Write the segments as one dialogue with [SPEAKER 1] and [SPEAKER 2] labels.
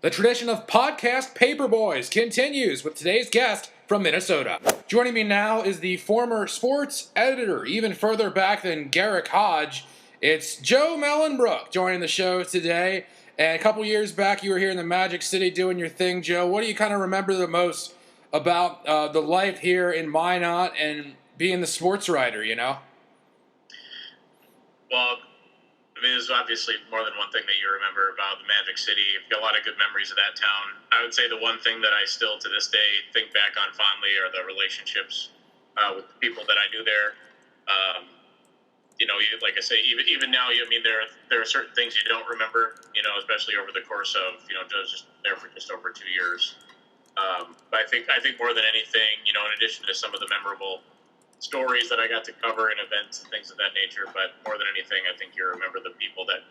[SPEAKER 1] The tradition of podcast paperboys continues with today's guest from Minnesota. Joining me now is the former sports editor, even further back than Garrick Hodge. It's Joe Mellenbruch joining the show today. And a couple years back, you were here in the Magic City doing your thing, Joe. What do you kind of remember the most about the life here in Minot and being the sports writer, you know?
[SPEAKER 2] Well, I mean, there's obviously more than one thing that you remember about the Magic City. You've got a lot of good memories of that town. I would say the one thing that I still, to this day, think back on fondly are the relationships with the people that I knew there. Like I say, even now, there are certain things you don't remember, especially over the course of, just there for just over 2 years. But I think more than anything, in addition to some of the memorable stories that I got to cover in events and things of that nature, but more than anything, I think you remember the people that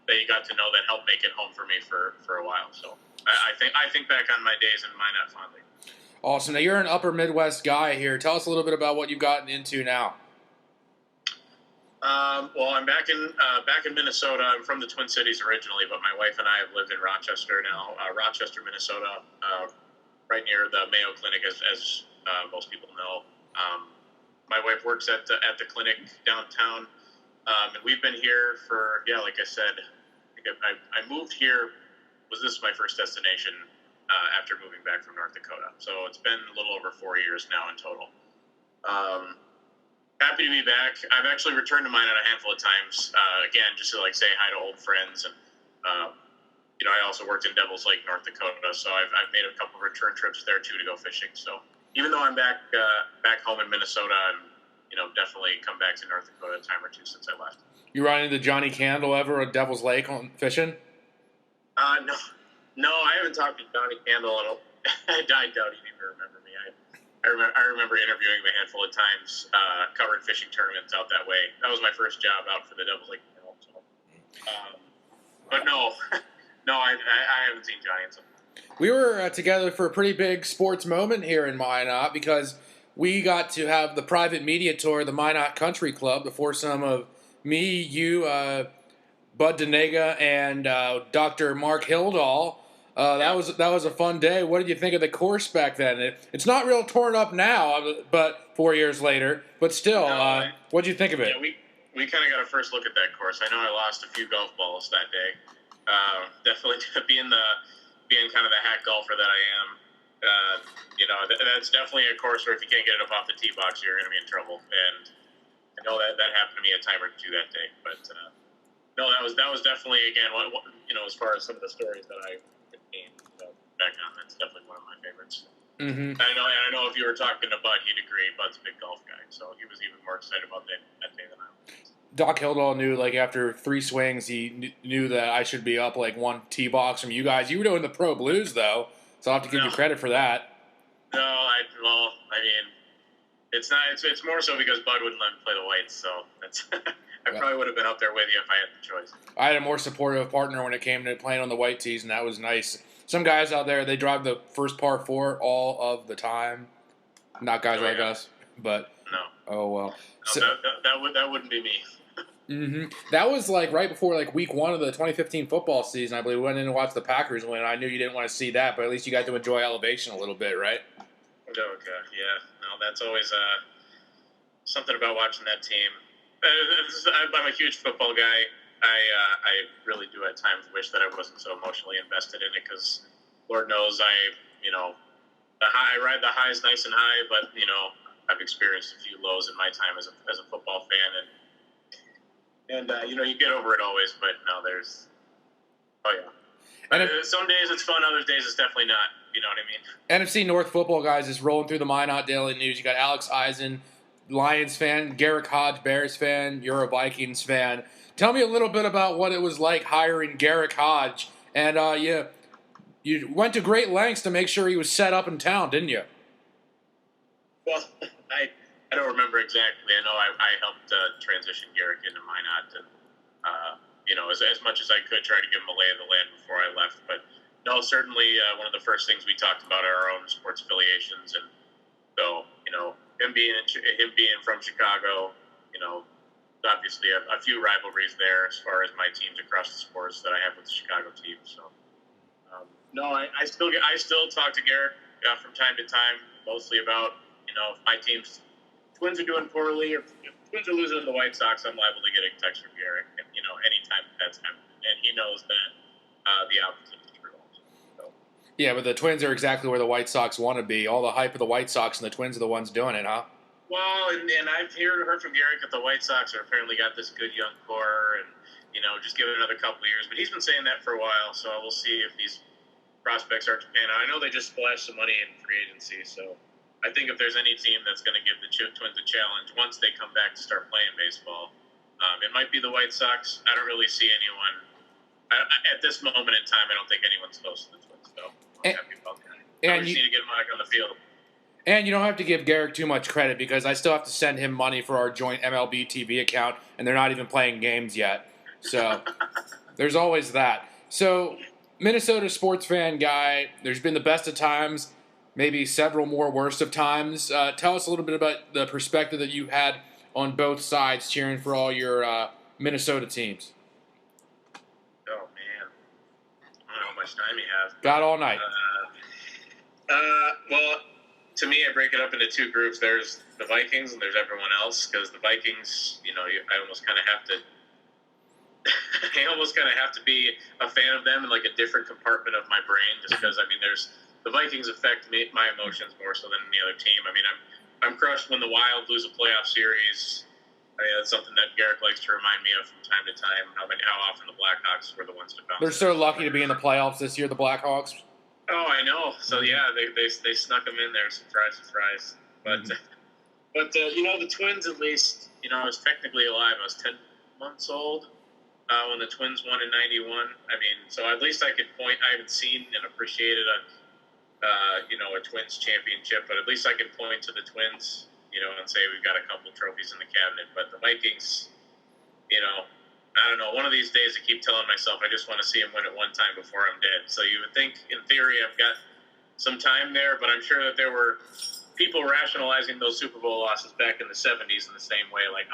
[SPEAKER 2] that you got to know that helped make it home for me for a while. So I think back on my days in Minot fondly.
[SPEAKER 1] Awesome. Now you're an Upper Midwest guy here. Tell us a little bit about what you've gotten into now.
[SPEAKER 2] Well, I'm back in Minnesota. I'm from the Twin Cities originally, but my wife and I have lived in Rochester now, Rochester, Minnesota, right near the Mayo Clinic, as most people know. My wife works at the clinic downtown, and we've been here for, like I said, I moved here. This is my first destination after moving back from North Dakota. So it's been a little over 4 years now in total. Happy to be back. I've actually returned to Minot a handful of times, again, just to say hi to old friends. And, I also worked in Devil's Lake, North Dakota, so I've made a couple of return trips there, too, to go fishing. So even though I'm back home in Minnesota, I'm, definitely come back to North Dakota a time or two since I left.
[SPEAKER 1] You run into Johnny Candle ever at Devil's Lake on fishing?
[SPEAKER 2] No, I haven't talked to Johnny Candle at all. I doubt he'd even remember me. I remember interviewing him a handful of times, covering fishing tournaments out that way. That was my first job out for the Devil's Lake. So. But no, I haven't seen Johnny in some time.
[SPEAKER 1] We were together for a pretty big sports moment here in Minot because we got to have the private media tour of the Minot Country Club, the foursome of me, you, Bud Denega, and Dr. Mark Hildahl. That was a fun day. What did you think of the course back then? It's not real torn up now, but 4 years later. But still, what did you think of it?
[SPEAKER 2] Yeah, we kind of got a first look at that course. I know I lost a few golf balls that day. Definitely being kind of the hack golfer that I am. That's definitely a course where if you can't get it up off the tee box, you're going to be in trouble. And I know that happened to me a time or two that day. But no, that was definitely, again, as far as some of the stories that I back on, that's definitely one of my favorites.
[SPEAKER 1] Mm-hmm.
[SPEAKER 2] I know if you were talking to Bud, he'd agree. Bud's a big golf guy, so he was even more excited about that day than I was.
[SPEAKER 1] Doc Hildahl knew, after 3 swings, he knew that I should be up, 1 tee box from you guys. You were doing the Pro Blues, though, so I'll have to give you credit for that.
[SPEAKER 2] No, it's not. It's more so because Bud wouldn't let me play the whites, so that's. I probably would have been up there with you if I had the choice.
[SPEAKER 1] I had a more supportive partner when it came to playing on the white tees, and that was nice. Some guys out there, they drive the first par 4 all of the time. Not guys like us, but
[SPEAKER 2] no.
[SPEAKER 1] Oh well.
[SPEAKER 2] No, so, that wouldn't be me.
[SPEAKER 1] Mm-hmm. That was right before week 1 of the 2015 football season. I believe we went in to watch the Packers win. I knew you didn't want to see that, but at least you got to enjoy elevation a little bit, right?
[SPEAKER 2] Okay, yeah. No, that's always something about watching that team. I'm a huge football guy. I really do at times wish that I wasn't so emotionally invested in it because Lord knows I ride the highs nice and high, but I've experienced a few lows in my time as a football fan, and you get over it always, but no, and some days it's fun, other days it's definitely not. You know what I mean?
[SPEAKER 1] NFC North football guys is rolling through the Minot Daily News. You got Alex Eisen, Lions fan, Garrick Hodge, Bears fan, you're a Vikings fan. Tell me a little bit about what it was like hiring Garrick Hodge, and you went to great lengths to make sure he was set up in town, didn't you?
[SPEAKER 2] Well, I don't remember exactly. I know I helped transition Garrick into Minot, and as much as I could, try to give him a lay of the land before I left. But no, certainly one of the first things we talked about are our own sports affiliations, and so him being from Chicago, obviously a few rivalries there as far as my teams across the sports that I have with the Chicago team. So No, I still talk to Garrick from time to time, mostly about if my team's Twins are doing poorly or if Twins are losing to the White Sox, I'm liable to get a text from Garrick, and anytime that's happening, and he knows that the opposite is true also. So.
[SPEAKER 1] Yeah, but the Twins are exactly where the White Sox want to be. All the hype of the White Sox, and the Twins are the ones doing it, huh?
[SPEAKER 2] Well, and I've heard from Garrick that the White Sox are apparently got this good young core, and just give it another couple of years. But he's been saying that for a while, so we'll see if these prospects are to pan out. I know they just splashed some money in free agency, so I think if there's any team that's going to give the Twins a challenge once they come back to start playing baseball, it might be the White Sox. I don't really see anyone at this moment in time. I don't think anyone's close to the Twins, though. I'm happy about that. And we just need to get them back on the field.
[SPEAKER 1] And you don't have to give Garrick too much credit because I still have to send him money for our joint MLB TV account, and they're not even playing games yet. So there's always that. So Minnesota sports fan guy, there's been the best of times, maybe several more worst of times. Tell us a little bit about the perspective that you had on both sides cheering for all your Minnesota teams.
[SPEAKER 2] Oh, man. I don't know how much time you have.
[SPEAKER 1] Got all night.
[SPEAKER 2] Well, to me, I break it up into two groups. There's the Vikings and there's everyone else, because the Vikings, I almost kind of have to I almost kind of have to be a fan of them in like a different compartment of my brain, just because there's the Vikings affect my emotions more so than any other team. I mean, I'm crushed when the Wild lose a playoff series. I mean, that's something that Garrick likes to remind me of from time to time. How often the Blackhawks were the ones to bounce.
[SPEAKER 1] They're so lucky to be in the playoffs this year, the Blackhawks.
[SPEAKER 2] Oh, I know. So yeah, they snuck them in there. Surprise. But the Twins, at least, I was technically alive. I was 10 months old when the Twins won in '91. I mean, so at least I could point. I haven't seen and appreciated a Twins championship, but at least I could point to the Twins, and say we've got a couple trophies in the cabinet. But the Vikings, I don't know. One of these days, I keep telling myself I just want to see them win it one time before I'm dead. So you would think, in theory, I've got some time there, but I'm sure that there were people rationalizing those Super Bowl losses back in the '70s in the same way, like,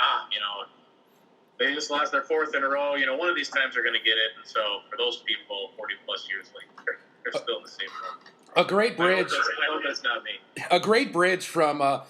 [SPEAKER 2] they just lost their fourth in a row. One of these times they're going to get it. And so for those people, 40-plus years later, they're still in the same room.
[SPEAKER 1] A great bridge.
[SPEAKER 2] I hope that's not me.
[SPEAKER 1] A great bridge from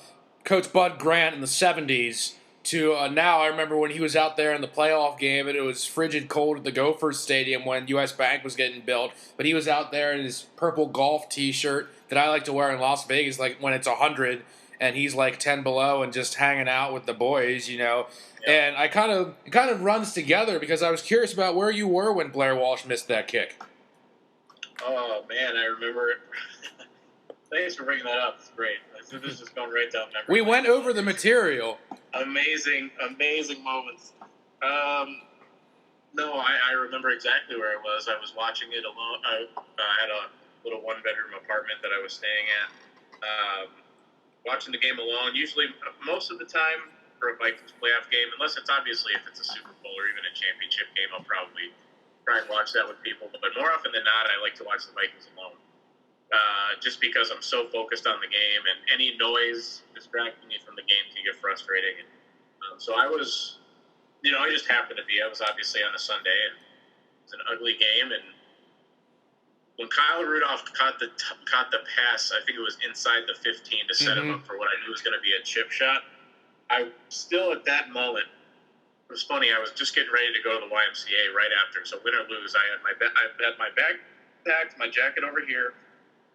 [SPEAKER 1] Coach Bud Grant in the '70s to now. I remember when he was out there in the playoff game, and it was frigid cold at the Gophers Stadium when U.S. Bank was getting built. But he was out there in his purple golf T-shirt that I like to wear in Las Vegas, like when it's 100, and he's like 10 below and just hanging out with the boys, Yeah. And it kind of runs together because I was curious about where you were when Blair Walsh missed that kick.
[SPEAKER 2] Oh man, I remember it. Thanks for bringing that up. It's great. This is just going right down memory.
[SPEAKER 1] We went over the material.
[SPEAKER 2] Amazing moments. No, I remember exactly where I was. I was watching it alone. I had a little one-bedroom apartment that I was staying at. Watching the game alone. Usually, most of the time for a Vikings playoff game, unless it's obviously if it's a Super Bowl or even a championship game, I'll probably try and watch that with people. But more often than not, I like to watch the Vikings alone. Just because I'm so focused on the game, and any noise distracting me from the game can get frustrating. And, so I was, I just happened to be. I was obviously on a Sunday, and it was an ugly game. And when Kyle Rudolph caught the pass, I think it was inside the 15 to set him up for what I knew was going to be a chip shot. I still at that moment. It was funny. I was just getting ready to go to the YMCA right after. So win or lose, I had my bag packed, my jacket over here,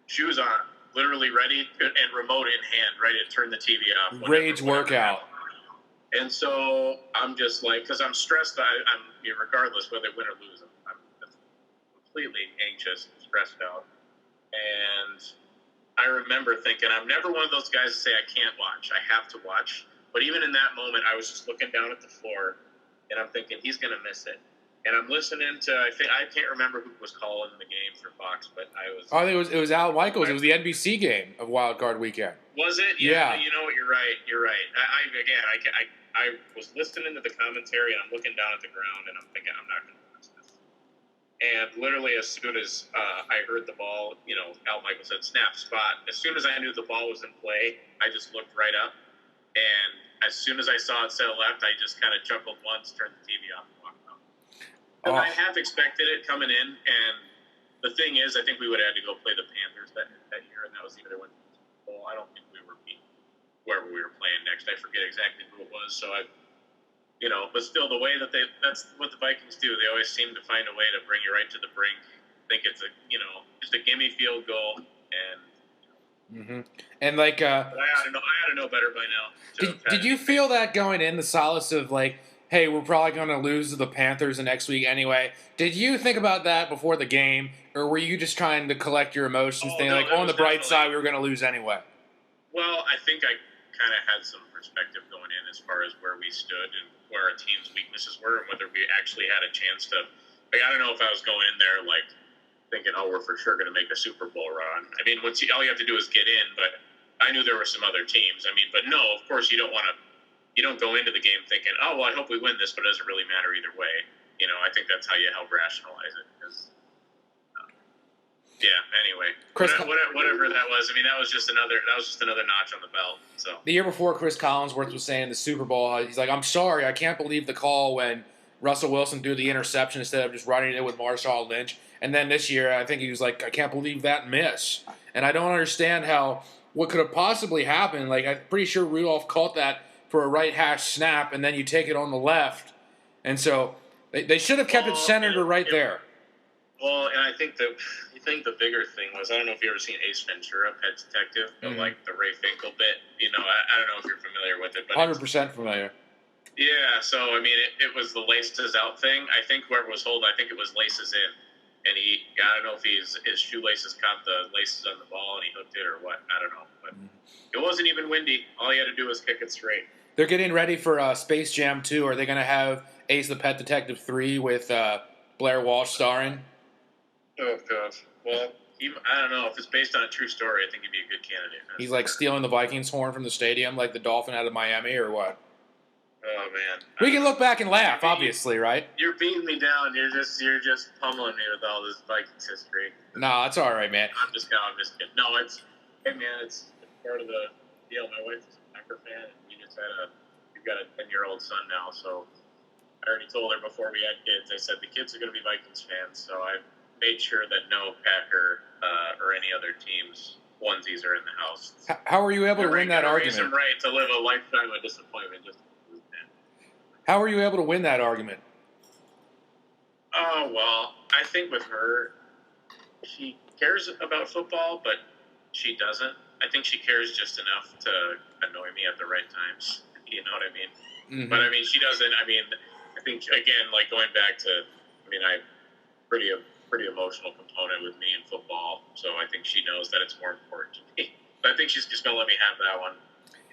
[SPEAKER 2] shoes on, literally ready, and remote in hand, ready to turn the TV off.
[SPEAKER 1] Rage workout.
[SPEAKER 2] And so I'm just like, because I'm stressed. I'm regardless whether win or lose, I'm completely anxious, stressed out. And I remember thinking, I'm never one of those guys to say I can't watch. I have to watch. But even in that moment, I was just looking down at the floor, and I'm thinking, he's going to miss it. And I'm listening to, I can't remember who was calling the game for Fox, but I was.
[SPEAKER 1] Oh, it was Al Michaels. It was the NBC game of Wild Card Weekend.
[SPEAKER 2] Was it? Yeah. You know what? You're right. I was listening to the commentary, and I'm looking down at the ground, and I'm thinking, I'm not going to watch this. And literally, as soon as I heard the ball, Al Michaels said, snap spot. As soon as I knew the ball was in play, I just looked right up. And as soon as I saw it set left, I just kind of chuckled once, turned the TV off, and walked out. And I half expected it coming in, and the thing is, I think we would have had to go play the Panthers that year, and that was the year they went to the Super Bowl. I don't think we were beating whoever we were playing next. I forget exactly who it was. So but still, the way that's what the Vikings do. They always seem to find a way to bring you right to the brink. Think it's just a gimme field goal, and
[SPEAKER 1] and like
[SPEAKER 2] I ought to know better by now.
[SPEAKER 1] Did you feel that going in, the solace of like, hey, we're probably going to lose to the Panthers the next week anyway? Did you think about that before the game, or were you just trying to collect your emotions, thinking like, on the bright side, we were going to lose anyway?
[SPEAKER 2] Well, I think I kind of had some perspective going in as far as where we stood and where our team's weaknesses were, and whether we actually had a chance to. Like, I don't know if I was going in there like thinking, oh, we're for sure going to make a Super Bowl run. I mean, all you have to do is get in, but I knew there were some other teams. I mean, but no, of course you don't go into the game thinking, oh, well, I hope we win this, but it doesn't really matter either way. I think that's how you help rationalize it. Anyway, whatever that was. I mean, that was just another notch on the belt. So
[SPEAKER 1] the year before, Chris Collinsworth was saying in the Super Bowl, he's like, I'm sorry, I can't believe the call when Russell Wilson threw the interception instead of just running it with Marshawn Lynch. And then this year, I think he was like, I can't believe that miss. And I don't understand what could have possibly happened. Like, I'm pretty sure Rudolph caught that for a right hash snap, and then you take it on the left. And so they should have kept it centered or right there.
[SPEAKER 2] Well, and I think the bigger thing was, I don't know if you've ever seen Ace Ventura, Pet Detective, but like the Ray Finkel bit. I don't know if you're familiar with it, but
[SPEAKER 1] 100% familiar.
[SPEAKER 2] Yeah, so I mean, it was the laces out thing. I think whoever was holding, I think it was laces in. And I don't know if his shoelaces caught the laces on the ball and he hooked it or what. I don't know. But it wasn't even windy. All he had to do was kick it straight.
[SPEAKER 1] They're getting ready for Space Jam 2. Are they going to have Ace the Pet Detective 3 with Blair Walsh starring?
[SPEAKER 2] Oh, gosh. Well, I don't know. If it's based on a true story, I think he'd be a good candidate.
[SPEAKER 1] He's like stealing the Vikings horn from the stadium like the Dolphin out of Miami or what?
[SPEAKER 2] Oh, man.
[SPEAKER 1] We can look back and laugh, obviously, right?
[SPEAKER 2] You're beating me down. You're just pummeling me with all this Vikings history.
[SPEAKER 1] No, it's all right, man.
[SPEAKER 2] I'm just kidding. No, it's part of the deal. My wife is a Packer fan, and we've got a 10-year-old son now, so I already told her before we had kids, I said the kids are going to be Vikings fans, so I made sure that no Packer or any other teams' onesies are in the house.
[SPEAKER 1] How were you able to win that argument?
[SPEAKER 2] Them right to live a lifetime of disappointment.
[SPEAKER 1] How were you able to win that argument?
[SPEAKER 2] Oh, well, I think with her, she cares about football, but she doesn't. I think she cares just enough to annoy me at the right times. You know what I mean? Mm-hmm. But, I mean, she doesn't. I mean, I think, again, like going back to, pretty emotional component with me in football, so I think she knows that it's more important to me. But I think she's just going to let me have that one.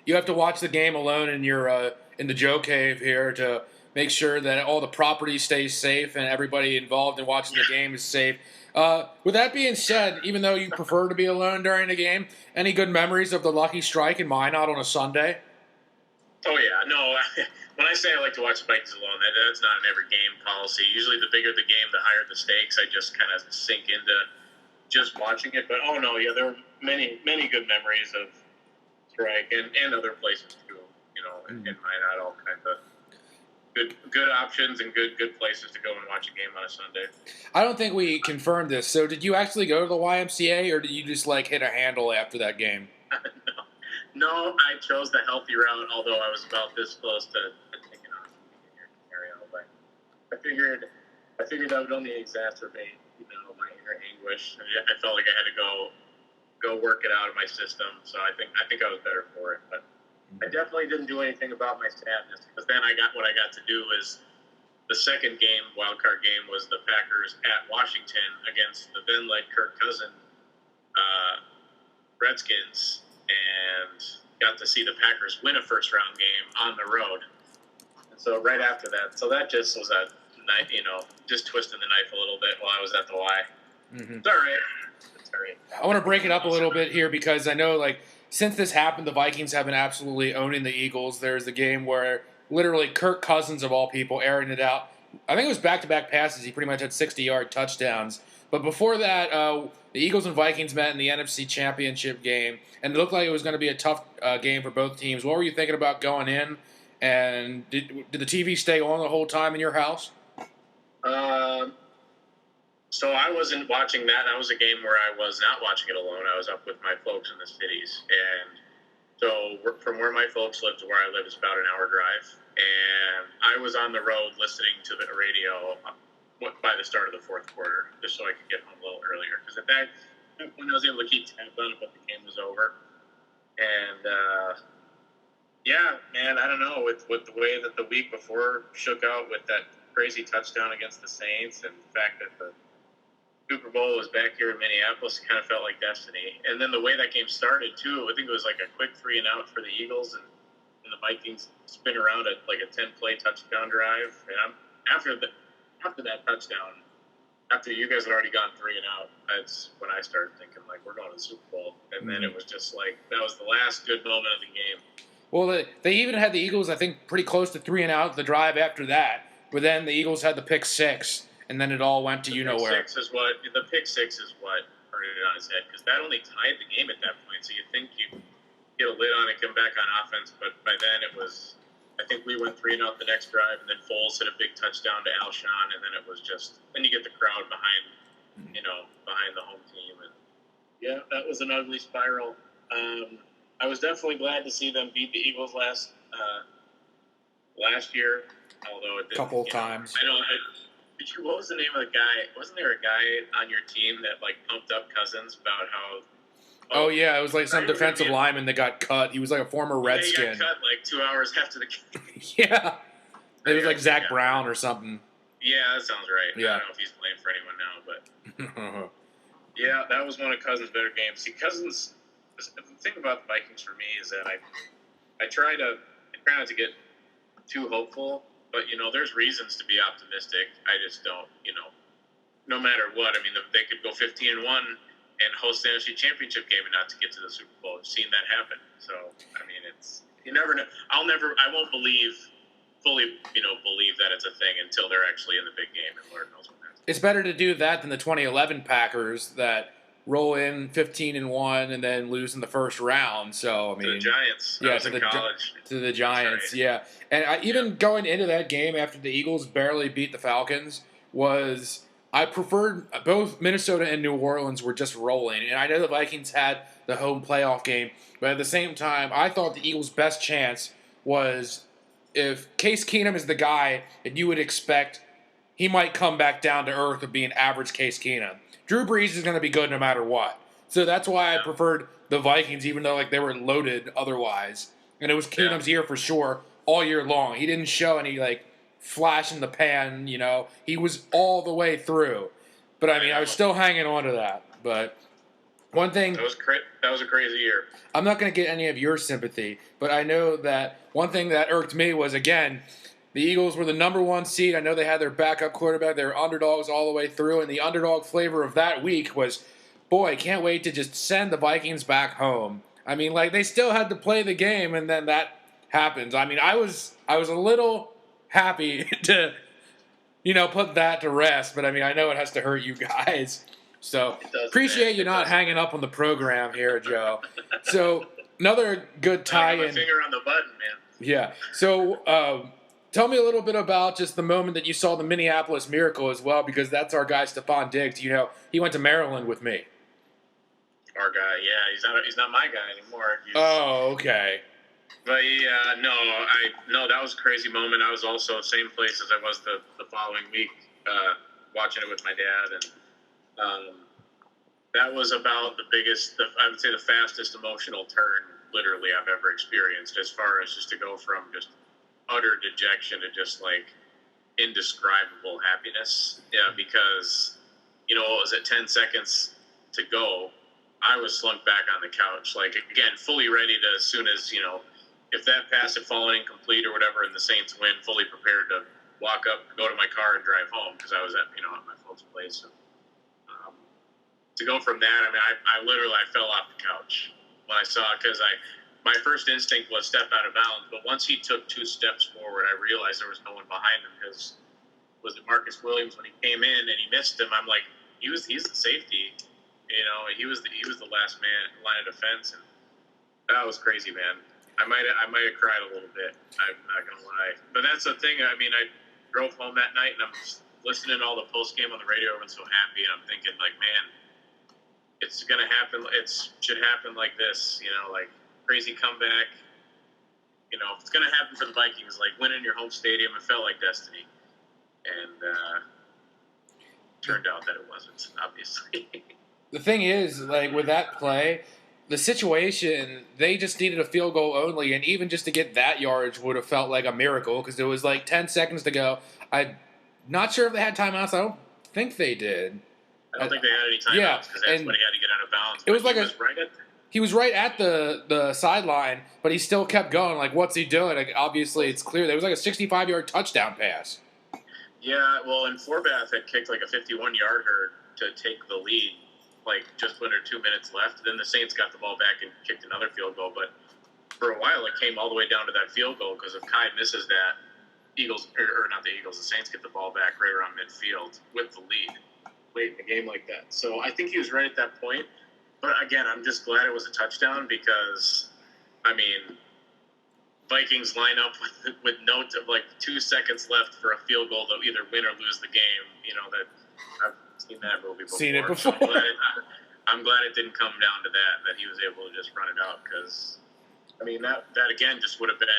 [SPEAKER 1] You have to watch the game alone in your in the Joe Cave here to make sure that all the property stays safe and everybody involved in watching the game is safe. With that being said, even though you prefer to be alone during the game, any good memories of the Lucky Strike in Minot on a Sunday?
[SPEAKER 2] Oh, yeah. No, when I say I like to watch the Vikings alone, that's not an every game policy. Usually the bigger the game, the higher the stakes. I just kind of sink into just watching it. But, oh, no, yeah, there are many, many good memories of Strike and other places, too. In Minot, all kinds of good options and good places to go and watch a game on a Sunday.
[SPEAKER 1] I don't think we confirmed this. So did you actually go to the YMCA, or did you just, hit a handle after that game?
[SPEAKER 2] No, I chose the healthy route, although I was about this close to taking off in your scenario. But I figured that would only exacerbate, my inner anguish. I felt like I had to go work it out of my system. So I think I was better for it. But I definitely didn't do anything about my sadness, because then what I got to do is the second game, wild card game, was the Packers at Washington against the then-led Kirk Cousins Redskins, and got to see the Packers win a first-round game on the road. And so right after that, so that just was a night, just twisting the knife a little bit while I was at the Y. Mm-hmm. It's all right. It's all right.
[SPEAKER 1] I want to break it up a little bit here because I know, since this happened, the Vikings have been absolutely owning the Eagles. There's a game where literally Kirk Cousins, of all people, airing it out. I think it was back-to-back passes. He pretty much had 60-yard touchdowns. But before that, the Eagles and Vikings met in the NFC Championship game, and it looked like it was going to be a tough game for both teams. What were you thinking about going in? And did the TV stay on the whole time in your house?
[SPEAKER 2] So I wasn't watching that. That was a game where I was not watching it alone. I was up with my folks in the cities, and so from where my folks live to where I live is about an hour drive. And I was on the road listening to the radio by the start of the fourth quarter, just so I could get home a little earlier. Because at that point, I was able to keep tabs on it, but the game was over. And yeah, man, I don't know, with the way that the week before shook out with that crazy touchdown against the Saints, and the fact that the Super Bowl was back here in Minneapolis, it kind of felt like destiny. And then the way that game started, too, I think it was like a quick 3-and-out for the Eagles, and the Vikings spin around at like a 10-play touchdown drive. And after that touchdown, after you guys had already gone 3-and-out, that's when I started thinking, like, we're going to the Super Bowl. And then it was just like, that was the last good moment of the game.
[SPEAKER 1] Well, they even had the Eagles, I think, pretty close to 3-and-out the drive after that. But then the Eagles had the pick six. And then it all went to you-know-where.
[SPEAKER 2] The pick six is what turned it on his head, because that only tied the game at that point. So you think you get a lid on it, come back on offense, but by then it was, I think we went 3-0 the next drive, and then Foles hit a big touchdown to Alshon, and then it was just, then you get the crowd behind the home team, and yeah, that was an ugly spiral. I was definitely glad to see them beat the Eagles last year, although it didn't.
[SPEAKER 1] Couple times.
[SPEAKER 2] What was the name of the guy? Wasn't there a guy on your team that like pumped up Cousins about how?
[SPEAKER 1] Oh yeah, it was like some defensive lineman that got cut. He was like a former Redskin.
[SPEAKER 2] He got cut like 2 hours after the game.
[SPEAKER 1] Yeah, it was like Zach Brown or something.
[SPEAKER 2] Yeah, that sounds right.
[SPEAKER 1] Yeah.
[SPEAKER 2] I don't know if he's playing for anyone now, but yeah, that was one of Cousins' better games. See, Cousins. The thing about the Vikings for me is that I try not to get too hopeful. But, there's reasons to be optimistic. I just don't, no matter what. I mean, they could go 15-1 and host the NFC Championship game and not to get to the Super Bowl. I've seen that happen. So, I mean, you never know. I won't fully believe that it's a thing until they're actually in the big game, and Lord knows when that's.
[SPEAKER 1] It's better to do that than the 2011 Packers that roll in 15-1 and then lose in the first round. So, I mean,
[SPEAKER 2] to the Giants.
[SPEAKER 1] Yeah,
[SPEAKER 2] to
[SPEAKER 1] the Giants,
[SPEAKER 2] right.
[SPEAKER 1] yeah. And going into that game after the Eagles barely beat the Falcons I preferred both Minnesota and New Orleans were just rolling. And I know the Vikings had the home playoff game, but at the same time, I thought the Eagles' best chance was if Case Keenum is the guy that you would expect, he might come back down to earth of being average Case Keenum. Drew Brees is going to be good no matter what. So that's why I preferred the Vikings, even though they were loaded otherwise. And it was Keenum's year for sure all year long. He didn't show any flash in the pan, He was all the way through. But I mean, I was still hanging on to that. But one thing
[SPEAKER 2] that was a crazy year.
[SPEAKER 1] I'm not going to get any of your sympathy, but I know that one thing that irked me was, again, the Eagles were the number one seed. I know they had their backup quarterback. They were underdogs all the way through, and the underdog flavor of that week was, boy, can't wait to just send the Vikings back home. I mean, they still had to play the game, and then that happens. I mean, I was a little happy to, put that to rest, but I mean, I know it has to hurt you guys. So appreciate you not hanging up on the program here, Joe. So another good tie-in.
[SPEAKER 2] I got my finger on the button, man.
[SPEAKER 1] Yeah. So tell me a little bit about just the moment that you saw the Minneapolis Miracle as well, because that's our guy Stefon Diggs. He went to Maryland with me.
[SPEAKER 2] Our guy, yeah, he's not my guy anymore.
[SPEAKER 1] Oh, okay.
[SPEAKER 2] But no, that was a crazy moment. I was also same place as I was the following week, watching it with my dad, and that was about I would say the fastest emotional turn literally I've ever experienced, as far as just to go from just utter dejection to just indescribable happiness. Yeah, because what was it, 10 seconds to go, I was slumped back on the couch, again, fully ready to, as soon as, if that pass had fallen incomplete or whatever and the Saints win, fully prepared to walk up, go to my car and drive home, because I was at my folks' place. And, to go from that, I mean, I fell off the couch when I saw it, because my first instinct was step out of bounds, but once he took 2 steps forward, I realized there was no one behind him, because was it Marcus Williams when he came in and he missed him? I'm like, he's the safety, he was the last man line of defense, and that was crazy, man. I might have cried a little bit. I'm not gonna lie, but that's the thing. I mean, I drove home that night and I'm listening to all the post game on the radio, everyone's so happy, and I'm thinking like, man, it's gonna happen. It should happen like this, like crazy comeback. It's gonna happen for the Vikings, like winning your home stadium. It felt like destiny, and turned out that it wasn't, obviously.
[SPEAKER 1] The thing is, like with that play, the situation, they just needed a field goal only, and even just to get that yardage would have felt like a miracle because there was like 10 seconds to go. I'm not sure if they had timeouts. I don't think they did.
[SPEAKER 2] I don't think they had any timeouts because that's when he had to get out of bounds.
[SPEAKER 1] It was like he was right at the sideline, but he still kept going. Like, what's he doing? Like, obviously, it's clear. There was like a 65-yard touchdown pass.
[SPEAKER 2] Yeah, well, and Forbath had kicked like a 51-yarder to take the lead, like just under 2 minutes left. Then the Saints got the ball back and kicked another field goal. But for a while, it came all the way down to that field goal because if Kai misses that, the Saints get the ball back right around midfield with the lead late in the game like that. So I think he was right at that point. But again, I'm just glad it was a touchdown because, Vikings line up with note of like 2 seconds left for a field goal to either win or lose the game. That I've seen that movie before.
[SPEAKER 1] Seen it before.
[SPEAKER 2] So I'm glad it didn't come down to that he was able to just run it out because, that again just would have been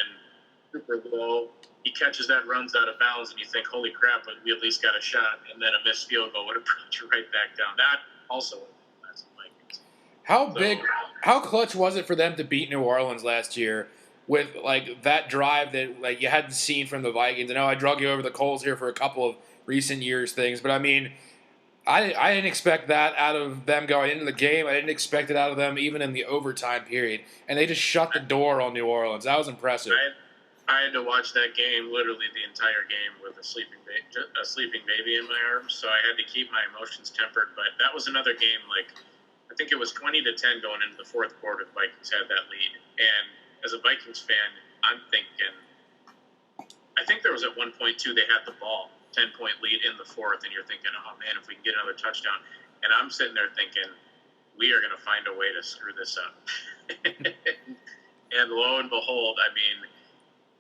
[SPEAKER 2] super low. He catches that, runs out of bounds, and you think, holy crap, but we at least got a shot, and then a missed field goal would have brought you right back down. That also was the Vikings.
[SPEAKER 1] How clutch was it for them to beat New Orleans last year with, like, that drive that, like, you hadn't seen from the Vikings? I know I drug you over the coals here for a couple of recent years things, but, I didn't expect that out of them going into the game. I didn't expect it out of them even in the overtime period. And they just shut the door on New Orleans. That was impressive.
[SPEAKER 2] I had to watch that game, literally the entire game, with a sleeping baby in my arms. So I had to keep my emotions tempered. But that was another game, like, I think it was 20-10 going into the fourth quarter. The Vikings had that lead. And as a Vikings fan, I'm thinking, I think there was at one point, too, they had the ball. 10-point lead in the fourth, and you're thinking, oh, man, if we can get another touchdown. And I'm sitting there thinking, we are going to find a way to screw this up. And lo and behold,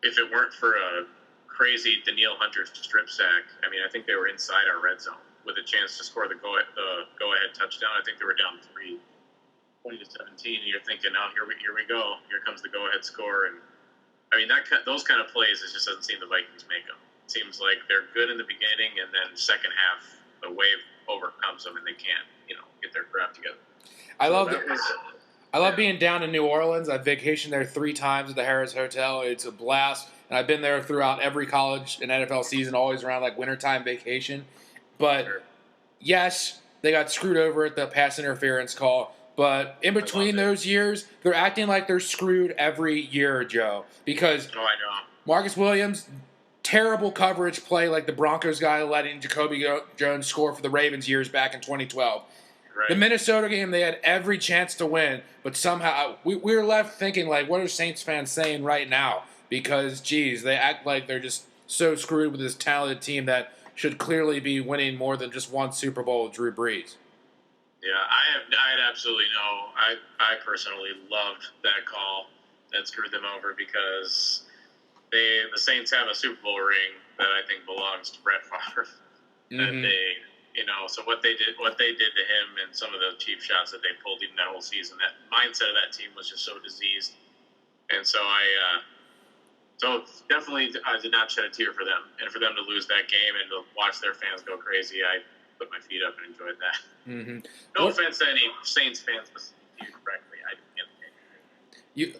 [SPEAKER 2] if it weren't for a crazy Danielle Hunter strip sack, I think they were inside our red zone with a chance to score the go-ahead touchdown. I think they were down 20-17, and you're thinking, oh, here we go. Here comes the go-ahead score. And, those kind of plays, it just doesn't seem the Vikings make them. Seems like they're good in the beginning, and then second half, the wave overcomes them, and they can't, get their crap together.
[SPEAKER 1] I love being down in New Orleans. I've vacationed there 3 times at the Harrah's Hotel. It's a blast, and I've been there throughout every college and NFL season, always around like wintertime vacation. But yes, they got screwed over at the pass interference call. But in between those years, they're acting like they're screwed every year, Joe, because Marcus Williams. Terrible coverage play like the Broncos guy letting Jacoby Jones score for the Ravens years back in 2012. Right. The Minnesota game, they had every chance to win, but somehow we were left thinking, like, what are Saints fans saying right now? Because, geez, they act like they're just so screwed with this talented team that should clearly be winning more than just one Super Bowl with Drew Brees.
[SPEAKER 2] Yeah, I had absolutely I personally loved that call that screwed them over because the Saints have a Super Bowl ring that I think belongs to Brett Favre.
[SPEAKER 1] Mm-hmm.
[SPEAKER 2] And they, so what they did to him and some of the cheap shots that they pulled even that whole season, that mindset of that team was just so diseased. And so so definitely I did not shed a tear for them. And for them to lose that game and to watch their fans go crazy, I put my feet up and enjoyed that.
[SPEAKER 1] Mm-hmm.
[SPEAKER 2] No offense to any Saints fans listening to you correctly.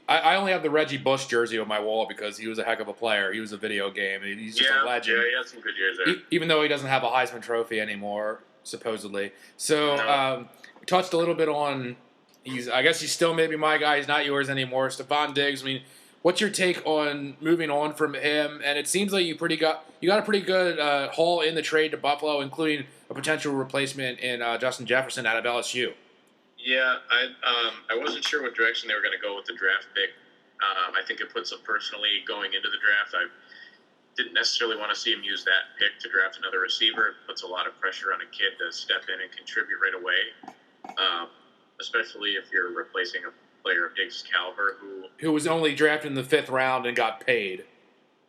[SPEAKER 1] I only have the Reggie Bush jersey on my wall because he was a heck of a player. He was a video game. He's just a legend.
[SPEAKER 2] Yeah, he had some good years there.
[SPEAKER 1] Even though he doesn't have a Heisman Trophy anymore, supposedly. So we touched a little bit on I guess he's still maybe my guy. He's not yours anymore. Stefon Diggs. What's your take on moving on from him? And it seems like you got a pretty good haul in the trade to Buffalo, including a potential replacement in Justin Jefferson out of LSU.
[SPEAKER 2] Yeah, I wasn't sure what direction they were going to go with the draft pick. I think it puts them personally going into the draft. I didn't necessarily want to see him use that pick to draft another receiver. It puts a lot of pressure on a kid to step in and contribute right away, especially if you're replacing a player of Diggs' caliber who
[SPEAKER 1] was only drafted in the 5th round and got paid.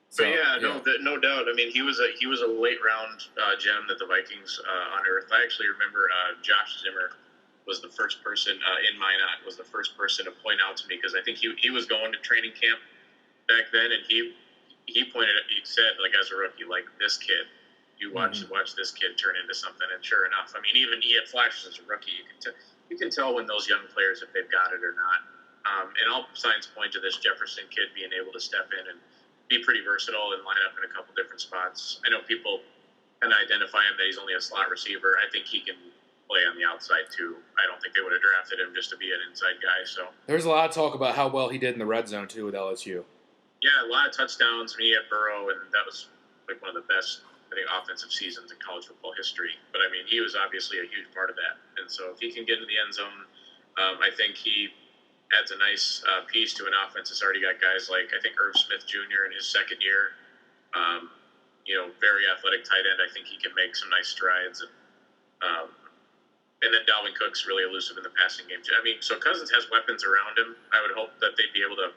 [SPEAKER 2] But
[SPEAKER 1] So
[SPEAKER 2] yeah, no doubt. I mean, he was a late round gem that the Vikings unearthed. I actually remember Josh Zimmer was the first person in Minot was the first person to point out to me, because I think he was going to training camp back then, and he said, like, as a rookie, like, this kid, you watch this kid turn into something. And sure enough, I mean, even he had flashes as a rookie. You can tell when those young players, if they've got it or not. And all signs point to this Jefferson kid being able to step in and be pretty versatile and line up in a couple different spots. I know people kind of identify him that he's only a slot receiver. I think he can play on the outside too. I don't think they would have drafted him just to be an inside guy. So
[SPEAKER 1] there's a lot of talk about how well he did in the red zone too with LSU.
[SPEAKER 2] Yeah, a lot of touchdowns. I mean, he had Burrow, and that was like one of the best, I think, offensive seasons in college football history. But I mean, he was obviously a huge part of that. And so if he can get into the end zone, I think he adds a nice piece to an offense that's already got guys like, I think, Irv Smith Jr. in his second year. Very athletic tight end. I think he can make some nice strides. And then Dalvin Cook's really elusive in the passing game. I mean, so Cousins has weapons around him. I would hope that they'd be able to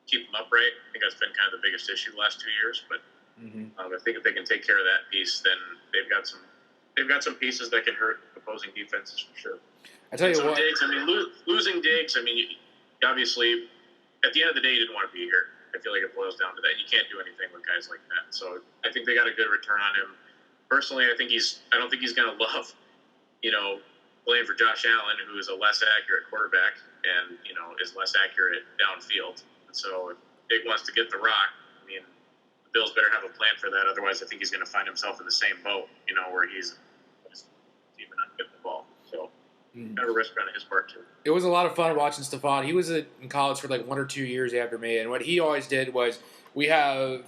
[SPEAKER 2] keep him upright. I think that's been kind of the biggest issue the last 2 years. But I think if they can take care of that piece, then they've got some pieces that can hurt opposing defenses for sure.
[SPEAKER 1] I tell you what,
[SPEAKER 2] Diggs, I mean, losing Diggs, I mean, obviously, at the end of the day, he didn't want to be here. I feel like it boils down to that. You can't do anything with guys like that. So I think they got a good return on him. Personally, I don't think he's going to love, playing for Josh Allen, who is a less accurate quarterback and, is less accurate downfield. And so if Diggs wants to get the rock, I mean, the Bills better have a plan for that. Otherwise, I think he's going to find himself in the same boat, where he's even not getting the ball. So kind of a risk on his part, too.
[SPEAKER 1] It was a lot of fun watching Stefon. He was in college for like 1 or 2 years after me, and what he always did was, we have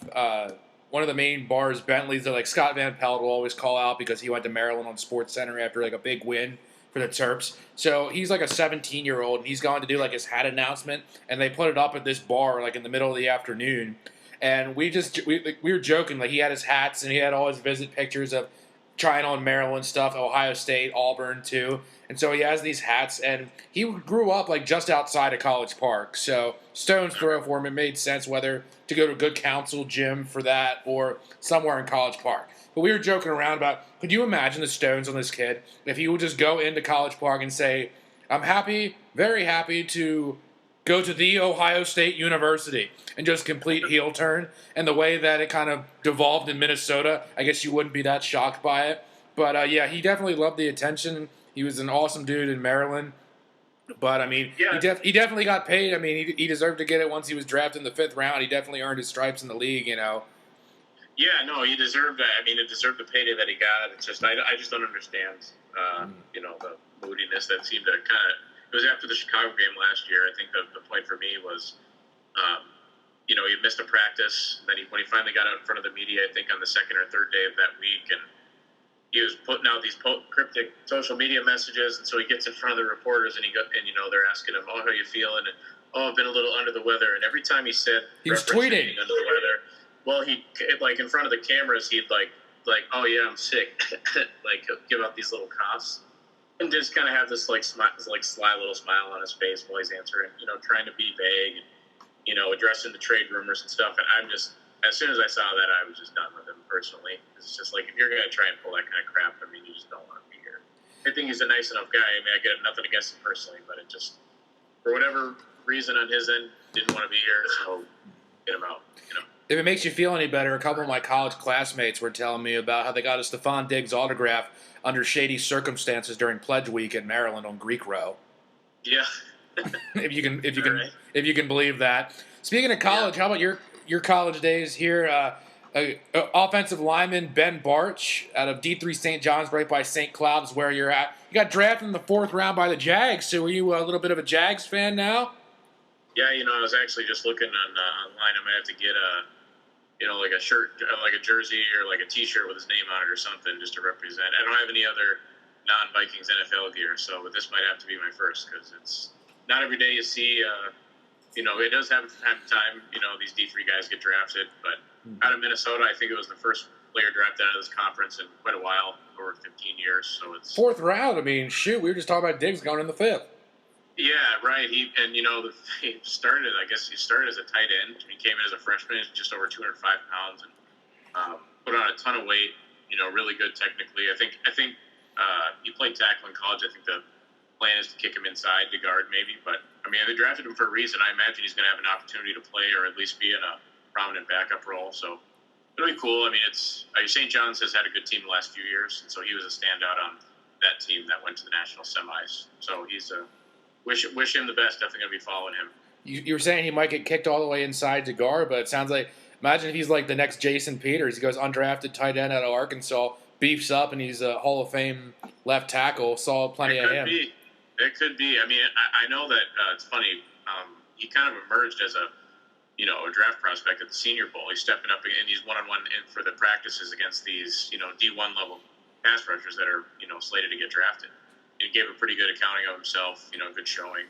[SPEAKER 1] one of the main bars, Bentley's, that like Scott Van Pelt will always call out because he went to Maryland on Sports Center after like a big win for the Terps. So he's like a 17-year-old, and he's gone to do like his hat announcement, and they put it up at this bar like in the middle of the afternoon. And we were joking, like he had his hats and he had all his visit pictures of trying on Maryland stuff, Ohio State, Auburn too. And so he has these hats, and he grew up like just outside of College Park. So stone's throw for him. It made sense whether to go to Good Counsel Gym for that or somewhere in College Park. But we were joking around about, could you imagine the stones on this kid if he would just go into College Park and say, I'm happy, very happy to go to the Ohio State University, and just complete heel turn. And the way that it kind of devolved in Minnesota, I guess you wouldn't be that shocked by it. But yeah, he definitely loved the attention. He was an awesome dude in Maryland. But I mean, he definitely got paid. I mean, he deserved to get it once he was drafted in the 5th round. He definitely earned his stripes in the league,
[SPEAKER 2] Yeah, no, he deserved that. I mean, it deserved the payday that he got. It's just, I just don't understand, the moodiness that seemed to kind of. It was after the Chicago game last year. I think the point for me was, he missed a practice. Then when he finally got out in front of the media, I think on the 2nd or 3rd day of that week, and he was putting out these cryptic social media messages. And so he gets in front of the reporters, and they're asking him, "Oh, how you feeling?" And I've been a little under the weather. And every time he said
[SPEAKER 1] he was tweeting
[SPEAKER 2] under the weather, well, he like in front of the cameras, he'd like, "Oh yeah, I'm sick," like he'll give out these little coughs. And just kind of have this sly little smile on his face while he's answering, trying to be vague, and, addressing the trade rumors and stuff. And I'm just, as soon as I saw that, I was just done with him personally. It's just like, if you're going to try and pull that kind of crap, I mean, you just don't want to be here. I think he's a nice enough guy. I mean, I get nothing against him personally, but it just, for whatever reason on his end, didn't want to be here, so get him out,
[SPEAKER 1] If it makes you feel any better, a couple of my college classmates were telling me about how they got a Stefon Diggs autograph under shady circumstances during Pledge Week in Maryland on Greek Row.
[SPEAKER 2] Yeah.
[SPEAKER 1] if you can believe that. Speaking of college, how about your college days here? Offensive lineman Ben Barch out of D3 St. John's, right by St. Cloud, is where you're at. You got drafted in the 4th round by the Jags. So are you a little bit of a Jags fan now?
[SPEAKER 2] Yeah, I was actually just looking online. I might have to get like a shirt, like a jersey or like a T-shirt with his name on it or something, just to represent. I don't have any other non-Vikings NFL gear, but this might have to be my first, because it's not every day you see. It does happen from time to time. These D3 guys get drafted, but out of Minnesota, I think it was the first player drafted out of this conference in quite a while, over 15 years. So it's
[SPEAKER 1] 4th round. I mean, shoot, we were just talking about Diggs going in the 5th.
[SPEAKER 2] Yeah, right. He started. I guess he started as a tight end. He came in as a freshman, just over 205 pounds, and put on a ton of weight. Really good technically. I think he played tackle in college. I think the plan is to kick him inside to guard maybe, but I mean they drafted him for a reason. I imagine he's going to have an opportunity to play or at least be in a prominent backup role. So it'll be cool. I mean, St. John's has had a good team the last few years, and so he was a standout on that team that went to the national semis. So he's a wish him the best. Definitely going to be following him.
[SPEAKER 1] You were saying he might get kicked all the way inside to guard, but it sounds like, imagine if he's like the next Jason Peters. He goes undrafted tight end out of Arkansas, beefs up, and he's a Hall of Fame left tackle. Saw plenty of him.
[SPEAKER 2] It could be. I mean, I know that it's funny. He kind of emerged as a draft prospect at the Senior Bowl. He's stepping up, and he's one-on-one in for the practices against these, D1 level pass rushers that are, slated to get drafted. He gave a pretty good accounting of himself, good showing.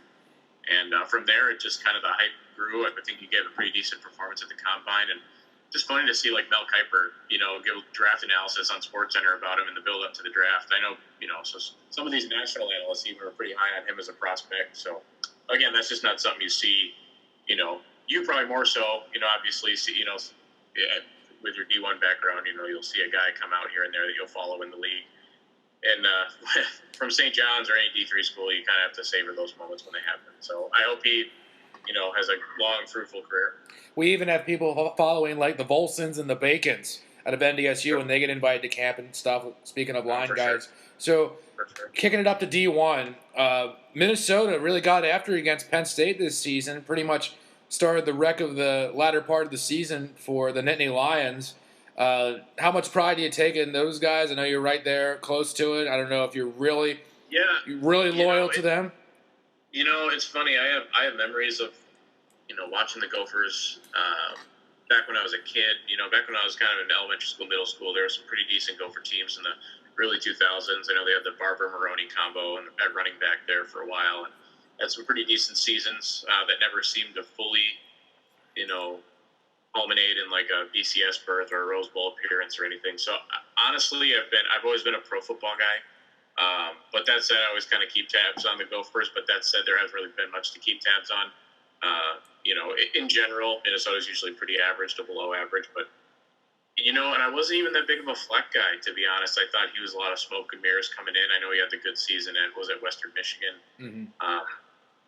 [SPEAKER 2] And from there, it just kind of the hype grew. I think he gave a pretty decent performance at the combine, and just funny to see like Mel Kiper, give draft analysis on SportsCenter about him in the build-up to the draft. I know, so some of these national analysts even are pretty high on him as a prospect. So again, that's just not something you see. You probably more so. Obviously, see, with your D1 background, you'll see a guy come out here and there that you'll follow in the league. And from St. John's or any D3 school, you kind of have to savor those moments when they happen. So I hope he, has a long, fruitful career.
[SPEAKER 1] We even have people following like the Volsons and the Bacons out of NDSU,
[SPEAKER 2] Sure.
[SPEAKER 1] and they get invited to camp and stuff. Speaking of line guys,
[SPEAKER 2] Sure.
[SPEAKER 1] So
[SPEAKER 2] Sure.
[SPEAKER 1] kicking it up to D1, Minnesota really got after it against Penn State this season. Pretty much started the wreck of the latter part of the season for the Nittany Lions. How much pride do you take in those guys? I know you're right there, close to it. I don't know if you're really loyal to them.
[SPEAKER 2] It's funny. I have memories of watching the Gophers back when I was a kid. Back when I was kind of in elementary school, middle school, there were some pretty decent Gopher teams in the early 2000s. I know they had the Barber-Maroney combo and at running back there for a while, and had some pretty decent seasons that never seemed to fully, culminate in like a BCS berth or a Rose Bowl appearance or anything. So honestly, I've always been a pro football guy. But that said, I always kind of keep tabs on the Gophers. But that said, there hasn't really been much to keep tabs on. In general, Minnesota's usually pretty average to below average. But and I wasn't even that big of a Fleck guy, to be honest. I thought he was a lot of smoke and mirrors coming in. I know he had the good season at Western Michigan. Mm-hmm.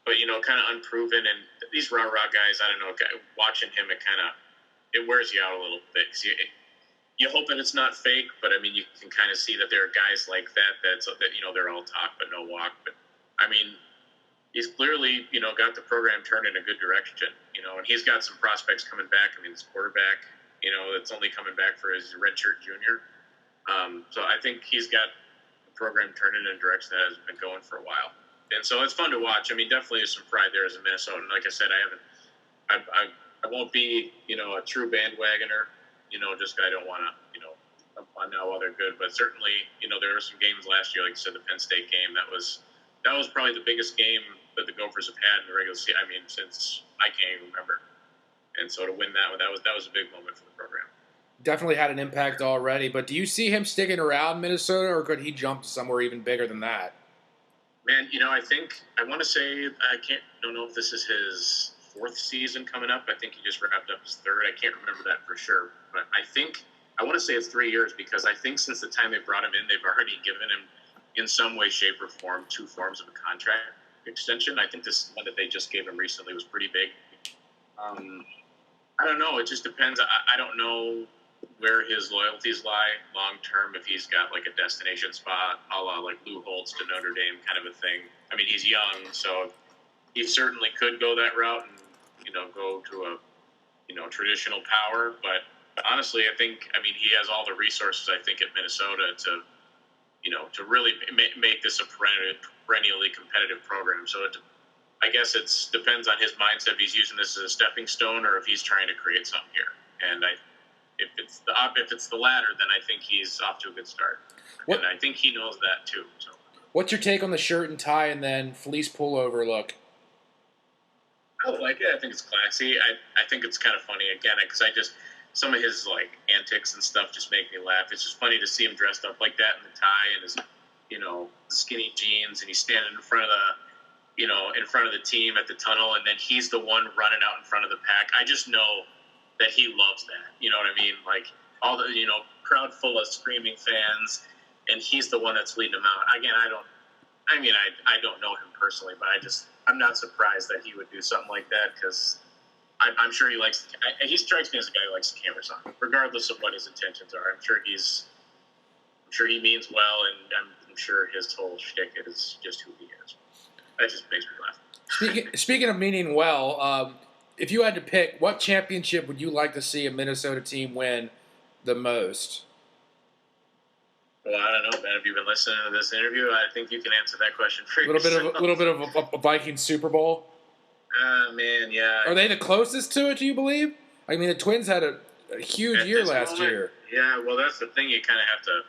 [SPEAKER 2] But kind of unproven, and these rah guys, I don't know. Watching him, it wears you out a little bit because you hope that it's not fake, but I mean you can kind of see that there are guys like that they're all talk but no walk. But I mean, he's clearly got the program turned in a good direction. And he's got some prospects coming back. I mean, this quarterback, that's only coming back for his redshirt junior. So I think he's got the program turned in a direction that has been going for a while. And so it's fun to watch. I mean, definitely there's some pride there as a Minnesotan. Like I said, I won't be, a true bandwagoner, just I don't want to, I know while they're good. But certainly, there were some games last year, like you said, the Penn State game, that was probably the biggest game that the Gophers have had in the regular season, since I can't even remember. And so to win that one, that was a big moment for the program.
[SPEAKER 1] Definitely had an impact already. But do you see him sticking around Minnesota, or could he jump to somewhere even bigger than that?
[SPEAKER 2] Man, I want to say, don't know if this is his fourth season coming up. I think he just wrapped up his third. I can't remember that for sure. But I want to say it's 3 years, because I think since the time they brought him in, they've already given him, in some way, shape, or form, 2 forms of a contract extension. I think this one that they just gave him recently was pretty big. I don't know. It just depends. I don't know where his loyalties lie long term, if he's got like a destination spot, a la like Lou Holtz to Notre Dame kind of a thing. I mean, he's young, so he certainly could go that route and, go to a, traditional power. But honestly, he has all the resources, I think, at Minnesota to really make this a perennially competitive program. So I guess it depends on his mindset if he's using this as a stepping stone or if he's trying to create something here. And if it's the latter, then I think he's off to a good start. And I think he knows that too. So.
[SPEAKER 1] What's your take on the shirt and tie and then fleece pullover look?
[SPEAKER 2] I like it. I think it's classy. I think it's kind of funny, again, because some of his like antics and stuff just make me laugh. It's just funny to see him dressed up like that in the tie and his, skinny jeans, and he's standing in front of the, in front of the team at the tunnel, and then he's the one running out in front of the pack. I just know that he loves that. You know what I mean? Like all the, crowd full of screaming fans, and he's the one that's leading them out. Again, I don't know him personally, but I'm not surprised that he would do something like that because I'm sure he strikes me as a guy who likes the cameras on, regardless of what his intentions are. I'm sure he means well, and I'm sure his whole shtick is just who he is. That just makes me laugh.
[SPEAKER 1] Speaking of meaning well, if you had to pick, what championship would you like to see a Minnesota team win the most?
[SPEAKER 2] Well, I don't know, Ben. Have you been listening to this interview? I think you can answer that question for
[SPEAKER 1] yourself. A little bit of a Vikings Super Bowl.
[SPEAKER 2] Man, yeah.
[SPEAKER 1] Are they the closest to it? Do you believe? I mean, the Twins had a huge year last year.
[SPEAKER 2] Yeah, well, that's the thing. You kind of have to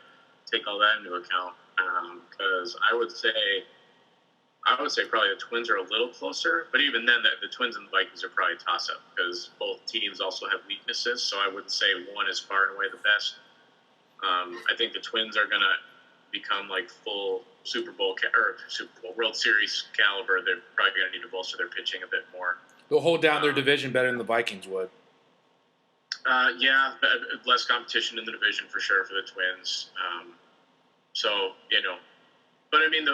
[SPEAKER 2] take all that into account because I would say probably the Twins are a little closer, but even then, the Twins and the Vikings are probably a toss-up because both teams also have weaknesses. So I wouldn't say one is far and away the best. I think the Twins are going to become like full World Series caliber. They're probably going to need to bolster their pitching a bit more.
[SPEAKER 1] They'll hold down their division better than the Vikings would.
[SPEAKER 2] Yeah, less competition in the division for sure for the Twins. But I mean,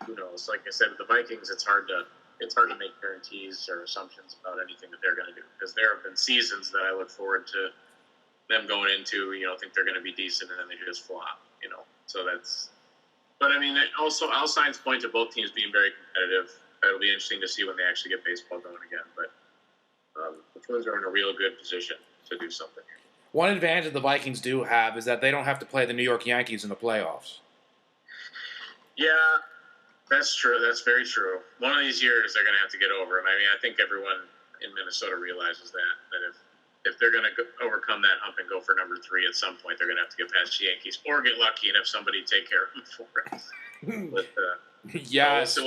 [SPEAKER 2] who knows? Like I said, with the Vikings, it's hard to make guarantees or assumptions about anything that they're going to do because there have been seasons that I look forward to them going into, think they're going to be decent and then they just flop, So that's. But I mean, also all signs point to both teams being very competitive. It'll be interesting to see when they actually get baseball going again. But the Twins are in a real good position to do something here.
[SPEAKER 1] One advantage that the Vikings do have is that they don't have to play the New York Yankees in the playoffs.
[SPEAKER 2] Yeah, that's true. That's very true. One of these years, they're going to have to get over them. I mean, I think everyone in Minnesota realizes that if they're going to overcome that hump and go for number 3 at some point, they're going to have to get past the Yankees or get lucky and have somebody take care of them for it. We'll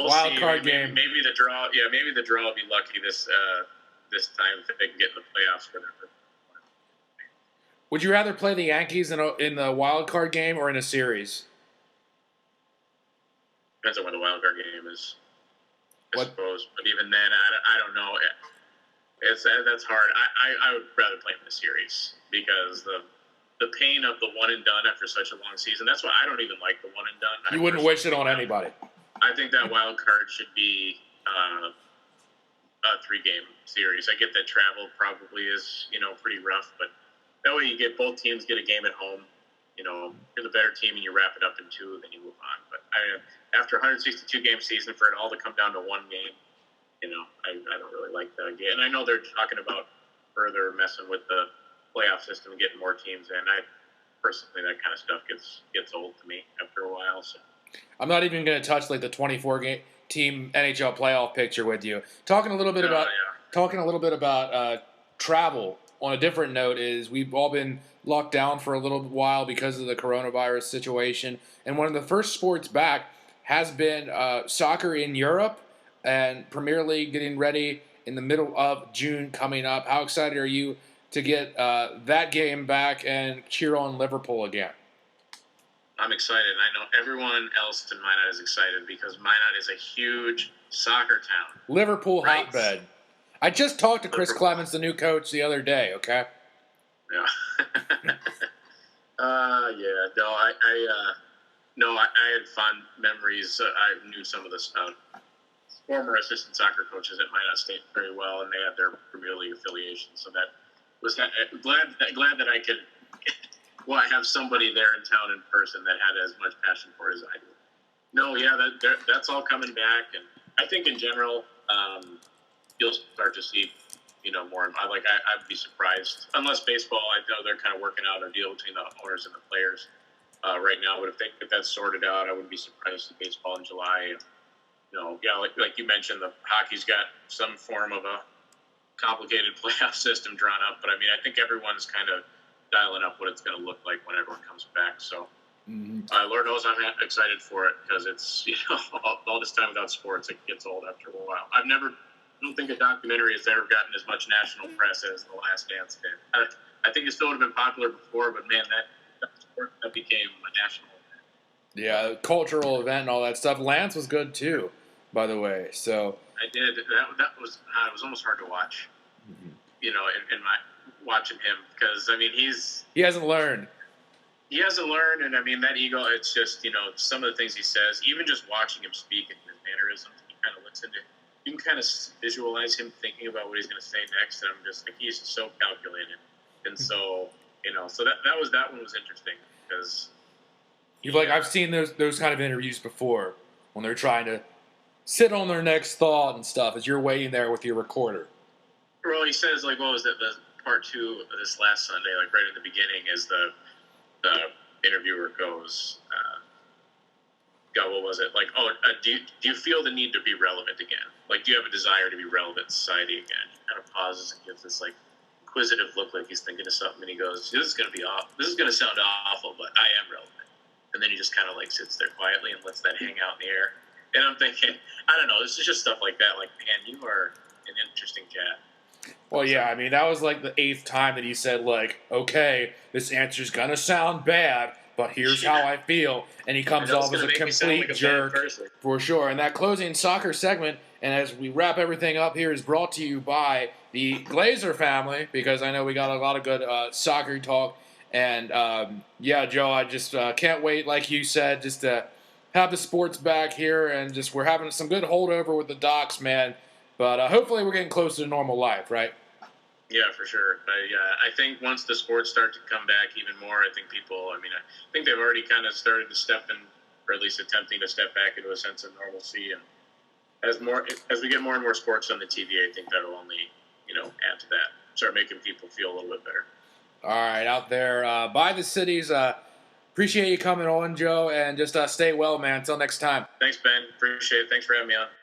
[SPEAKER 1] wild
[SPEAKER 2] see.
[SPEAKER 1] Card game.
[SPEAKER 2] Maybe the draw. Yeah, maybe the draw will be lucky this time if they can get in the playoffs for them.
[SPEAKER 1] Would you rather play the Yankees in the wild card game or in a series?
[SPEAKER 2] Depends on when the wild card game is, I suppose. But even then, I don't know. That's hard. I would rather play in the series because the pain of the one and done after such a long season. That's why I don't even like the one and done.
[SPEAKER 1] You wouldn't wish it on anybody.
[SPEAKER 2] I think that wild card should be a 3-game series. I get that travel probably is pretty rough, but that way you get both teams get a game at home. You're the better team and you wrap it up in 2, then you move on. But after a 162-game season, for it all to come down to 1 game, I don't really like that idea. And I know they're talking about further messing with the playoff system and getting more teams in. Personally, that kind of stuff gets old to me after a while. So
[SPEAKER 1] I'm not even going to touch like the 24 team NHL playoff picture with you. Talking a little bit about travel. On a different note, is we've all been locked down for a little while because of the coronavirus situation, and one of the first sports back has been soccer in Europe and Premier League getting ready in the middle of June coming up. How excited are you to get that game back and cheer on Liverpool again?
[SPEAKER 2] I'm excited. I know everyone else in Minot is excited because Minot is a huge soccer town.
[SPEAKER 1] Liverpool hotbed. I just talked to Chris Clemens, the new coach, the other day, okay?
[SPEAKER 2] Yeah. I had fond memories. I knew some of the former assistant soccer coaches at Minot State very well, and they had their Premier League affiliation. So that was glad that I could I have somebody there in town in person that had as much passion for it as I do. No, yeah, that's all coming back, and I think in general, you'll start to see, more. I'd be surprised unless baseball. I know they're kind of working out a deal between the owners and the players right now. But if that's sorted out, I wouldn't be surprised to see baseball in July. Like you mentioned, the hockey's got some form of a complicated playoff system drawn up. But I mean, I think everyone's kind of dialing up what it's going to look like when everyone comes back. So, Lord knows I'm excited for it because it's all this time without sports, it gets old after a while. I don't think a documentary has ever gotten as much national press as The Last Dance did. I think it still would have been popular before, but man, that became a national event.
[SPEAKER 1] Yeah, cultural event and all that stuff. Lance was good too. by the way. So
[SPEAKER 2] I did. That was it was almost hard to watch. You know, in my watching him because I mean
[SPEAKER 1] he hasn't learned.
[SPEAKER 2] He hasn't learned, and I mean that ego. It's just some of the things he says. Even just watching him speak and his mannerisms, you kind of listen to. You can kind of visualize him thinking about what he's going to say next, and I'm just like he's just so calculated, and so so that one was interesting because
[SPEAKER 1] I've seen those kind of interviews before when they're trying to sit on their next thought and stuff as you're waiting there with your recorder.
[SPEAKER 2] Well, he says what was it? The part 2 of this last Sunday, right at the beginning, is the interviewer goes, God, what was it? Do you feel the need to be relevant again? Do you have a desire to be relevant in society again? He kind of pauses and gives this inquisitive look, like he's thinking of something, and he goes, "This is going to sound awful, but I am relevant." And then he just kind of sits there quietly and lets that hang out in the air. And I'm thinking, I don't know, this is just stuff like that. Man, you are an interesting cat.
[SPEAKER 1] Well, yeah, I mean, that was the 8th time that he said, okay, this answer's going to sound bad, but here's how I feel. And he comes off as a complete jerk, for sure. And that closing soccer segment, and as we wrap everything up here, is brought to you by the Glazer family, because I know we got a lot of good soccer talk. And, yeah, Joe, I just can't wait, like you said, just to have the sports back here. And just we're having some good holdover with the Docs, man. But hopefully we're getting closer to normal life, right?
[SPEAKER 2] Yeah, for sure. I think once the sports start to come back even more, I think I think they've already kind of started to step in, or at least attempting to step back into a sense of normalcy. And as we get more and more sports on the TV, I think that'll only, add to that. Start making people feel a little bit better.
[SPEAKER 1] All right, out there by the cities, appreciate you coming on, Joe, and just stay well, man. Until next time.
[SPEAKER 2] Thanks, Ben. Appreciate it. Thanks for having me on.